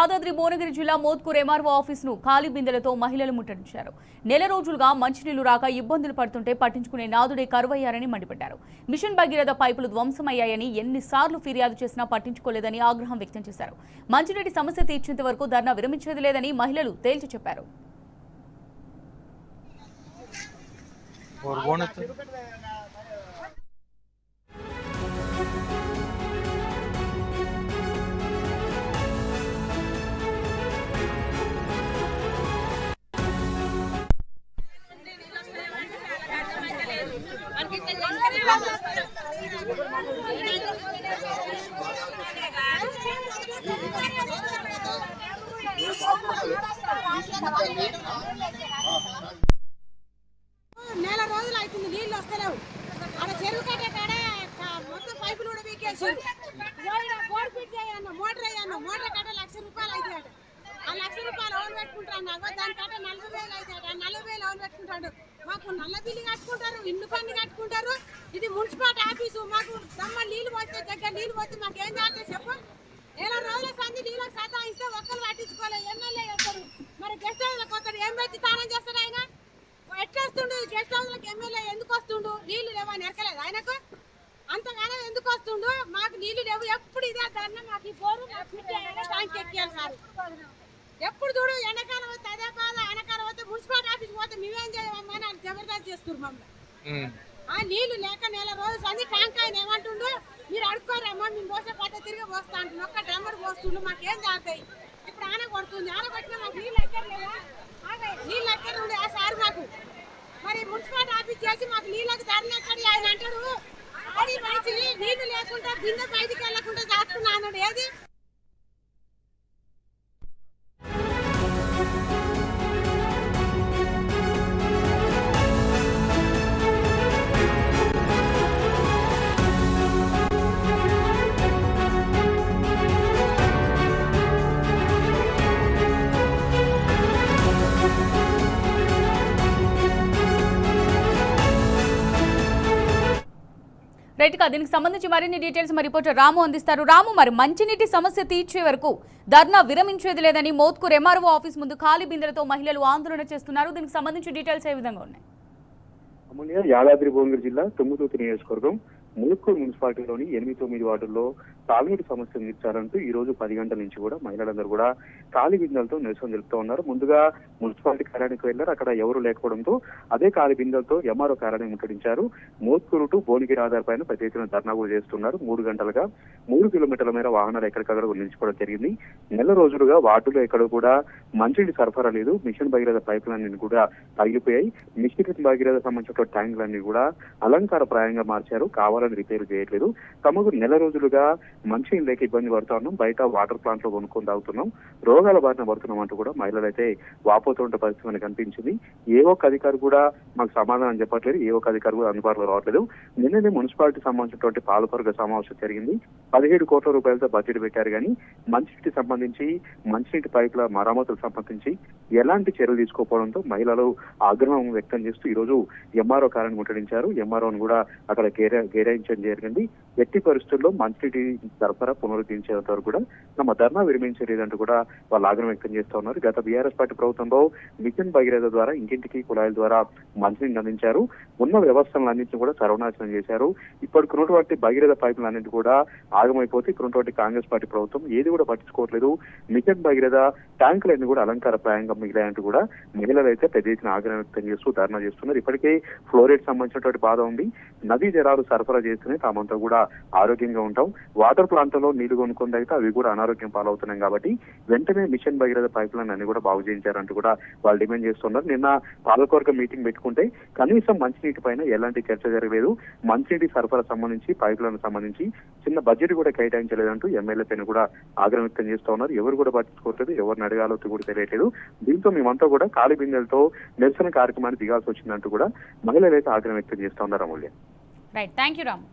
యాదాద్రి భువనగిరి జిల్లా మోత్కూర్ ఎంఆర్ఓ ఆఫీసును ఖాళీ బిందెలతో మహిళలు ముట్టడించారు. నెల రోజులుగా మంచినీళ్లు రాక ఇబ్బందులు పడుతుంటే పట్టించుకునే నాదుడే కరువయ్యారని మండిపడ్డారు. మిషన్ భగీరథ పైపులు ధ్వంసమయ్యాయని ఎన్నిసార్లు ఫిర్యాదు చేసినా పట్టించుకోలేదని ఆగ్రహం వ్యక్తం చేశారు. మంచినీటి సమస్య తీర్చేంత వరకు ధర్నా విరమించేది లేదని మహిళలు తేల్చి చెప్పారు. నెల రోజులు అవుతుంది నీళ్ళు వస్తలేవు. అక్కడ చెరువు కట్టే కాడ మొత్తం పైపులు కూడా వీకేసి బోర్ ఫిట్ చేయను మోటార్ అయ్యాను. మోటార్ కట్ట ₹1,00,000 అవుతాడు. ఆ ₹1,00,000 లోన్ పెట్టుకుంటాను. దాని కట్ట 40,000 అవుతాడు. ఆ 40,000 లోన్ పెట్టుకుంటాడు. మాకు నల్ల బిల్లు కట్టుకుంటారు, ఇల్లు పన్ను కట్టుకుంటారు. ఇది మున్సిపాలిటీ ఆఫీసు. మాకు దమ్మ నీళ్ళు పోతే దగ్గర నీళ్ళు పోతే మాకు ఏం చేయాలి చెప్పు. నెల రోజుల సంది నీళ్ళకి సతాయిస్తే ఒక్కరు పట్టించుకోలేదు. ఎమ్మెల్యే చేస్తారు, మరి గెస్ట్ హౌస్లకు వస్తాడు. ఏం పెట్టి స్నానం చేస్తాడు ఆయన? ఎట్లా వస్తుండు గెస్ట్ హౌస్లకు? ఎమ్మెల్యే ఎందుకు వస్తుండు? నీళ్లు లేవని ఎరకలేదు ఆయనకు? అంతగానో ఎందుకు వస్తుండు? మాకు నీళ్లు లేవు. ఎప్పుడు ఇదే ధర్నా. మాకు ఈ బోరు ట్యాంక్ ఎక్కియాలి సార్. ఎప్పుడు చూడు ఎండాకాలం వస్తే అదే బాధ, ఎండాకాలం వస్తే మున్సిపాలిటీ ఆఫీస్ పోతే మేమేం చేయమమ్మా అని జబర్దస్త్ చేస్తున్నారు మమ్మల్ని. ఆ నీళ్లు లేక నెల రోజులు సంది ట్యాంక్ ఆయన ఏమంటుండు, మీరు అడుక్కోరమ్మా మేము పోసే పద్ధతి తిరిగి పోస్తా అంటున్నాం. ఒక్క డ్రమ్మర్ పోస్తుండు. మాకేం జాగ్రత్త. ఇప్పుడు ఆన కొడుతుంది. ఆన కొట్టినా మాకు నీళ్ళు ఎక్కరు లేదా? నీళ్ళు ఎక్కరు ఉండే ఆ సార్ మాకు. మరి మున్సిపాలిటీ ఆఫీస్ చేసి మాకు నీళ్ళకి ధరలు ఎక్కడి ఆయన అంటాడు. ఆడి మనిషి నీళ్లు లేకుండా బిందె బయటికి వెళ్లకుండా చేస్తున్నా అన్నాడు. ఏది రైట్ గా దీనికి సంబంధించి మరిన్ని డీటెయిల్స్ మరి రిపోర్టర్ రాము అందిస్తారు. రాము, మరి మంచినీటి సమస్య తీర్చే వరకు ధర్నా విరమించేది లేదని మోత్కూర్ ఎంఆర్ఓ ఆఫీస్ ముందు ఖాళీ బిందెలతో మహిళలు ఆందోళన చేస్తున్నారు. దీనికి సంబంధించి డీటెయిల్స్ ఏ విధంగా ఉన్నాయి? అమూల్య, యాదాద్రి భువనగిరి జిల్లా తుమ్మతుర్తి నియోజకవర్గం మోత్కూర్ మున్సిపాలిటీలోని 8-9 వార్డుల్లో తాగునీటి సమస్యను తీర్చాలంటూ ఈ రోజు 10 గంటల నుంచి కూడా మహిళలందరూ కూడా ఖాళీ బిందెలతో నిరసన తెలుపుతూ ఉన్నారు. ముందుగా మున్సిపాలిటీ కార్యాలయానికి వెళ్లారు. అక్కడ ఎవరు లేకపోవడంతో అదే ఖాళీ బిందెలతో ఎంఆర్ఓ కార్యాలయం ముట్టడించారు. మోత్కూరు టు భువనగిరి ఆధార్ పైన పెద్ద ఎత్తున ధర్నా కూడా చేస్తున్నారు. 3 గంటలుగా 3 కిలోమీటర్ల మేర వాహనాలు ఎక్కడికక్కడ నిలిచిపోవడం జరిగింది. నెల రోజులుగా వార్డులో ఎక్కడ కూడా మంచినీటి సరఫరా లేదు. మిషన్ భగీరథ పైపులన్నీ కూడా తగిలిపోయాయి. మిషన్ భగీరథ సంబంధించిన ట్యాంకులన్నీ కూడా అలంకార ప్రాయంగా మార్చారు. కావాలని రిపేర్ చేయట్లేదు. తమకు నెల రోజులుగా మంచినీళ్ళు లేక ఇబ్బంది పడుతూ ఉన్నాం. బయట వాటర్ ప్లాంట్ లో కొనుక్కొని తాగుతున్నాం. రోగాల బారిన పడుతున్నాం అంటూ కూడా మహిళలు అయితే వాపోతుంటే పరిస్థితి మనకు కనిపించింది. ఏ ఒక్క అధికారి కూడా మాకు సమాధానం చెప్పట్లేదు. ఏ ఒక్క అధికారి కూడా అందుబాటులో రావట్లేదు. నిన్ననే మున్సిపాలిటీ సంబంధించినటువంటి పాలకవర్గ సమావేశం జరిగింది. 17 కోట్ల రూపాయలతో బడ్జెట్ పెట్టారు. కానీ మంచినీటికి సంబంధించి మంచినీటి పైపుల మరమ్మతులకు సంబంధించి ఎలాంటి చర్యలు తీసుకోకపోవడంతో మహిళలు ఆగ్రహం వ్యక్తం చేస్తూ ఈ రోజు ఎంఆర్ఓ కార్యాలయం ముట్టడించారు. ఎంఆర్ఓను కూడా అక్కడ గేరాయించడం జరిగింది. ఎట్టి పరిస్థితుల్లో మంచినీటి సరఫరా పునరుద్ధరించేంత వరకు కూడా తమ ధర్నా విరమించలేదంటూ కూడా వాళ్ళు ఆగ్రహం వ్యక్తం చేస్తూ ఉన్నారు. గత బీఆర్ఎస్ పార్టీ ప్రభుత్వంలో మిషన్ భగీరథ ద్వారా ఇంటింటికి కుళాయిల ద్వారా మంచినీటిని అందించారు. ఉన్న వ్యవస్థలను అన్నింటినీ కూడా సర్వనాశనం చేశారు. ఇప్పటికున్నటువంటి భగీరథ పైపులన్నింటి కూడా ఆగమైపోతే ఇప్పుడున్నటువంటి కాంగ్రెస్ పార్టీ ప్రభుత్వం ఏది కూడా పట్టించుకోవట్లేదు. మిషన్ భగీరథ ట్యాంకులన్నీ కూడా అలంకార ప్రాయంగా మిగిలాయంటూ కూడా మహిళలు అయితే పెద్ద ఎత్తున ఆగ్రహం వ్యక్తం చేస్తూ ధర్నా చేస్తున్నారు. ఇప్పటికే ఫ్లోరైడ్ సంబంధించినటువంటి బాధ ఉంది. నదీ జలాలు సరఫరా చేస్తేనే తామంతా కూడా ఆరోగ్యంగా ఉంటాం. వాటర్ ప్లాంట్ లో నీళ్లు కొనుక్కొని అయితే అవి కూడా అనారోగ్యం పాలవుతున్నాం. కాబట్టి వెంటనే మిషన్ భగీరథ పైపులను అన్ని కూడా బాగు చేయించారంటూ కూడా వాళ్ళు డిమాండ్ చేస్తున్నారు. నిన్న పాలకవర్గ మీటింగ్ పెట్టుకుంటే కనీసం మంచినీటి పైన ఎలాంటి చర్చ జరగలేదు. మంచినీటి సరఫరా సంబంధించి పైపులకు సంబంధించి చిన్న బడ్జెట్ కూడా కేటాయించలేదంటూ ఎమ్మెల్యే పైన కూడా ఆగ్రహం వ్యక్తం చేస్తూ ఉన్నారు. ఎవరు కూడా పట్టించుకోవట్లేదు. ఎవరిని అడగాలో కూడా తెలియట్లేదు. దీంతో మేమంతా కూడా ఖాళీ బిందెలతో నిరసన కార్యక్రమాన్ని దిగాల్సి వచ్చిందంటూ కూడా మహిళలు అయితే ఆగ్రహం వ్యక్తం చేస్తూ ఉన్నారు. Amulya. Right, thank you Ram.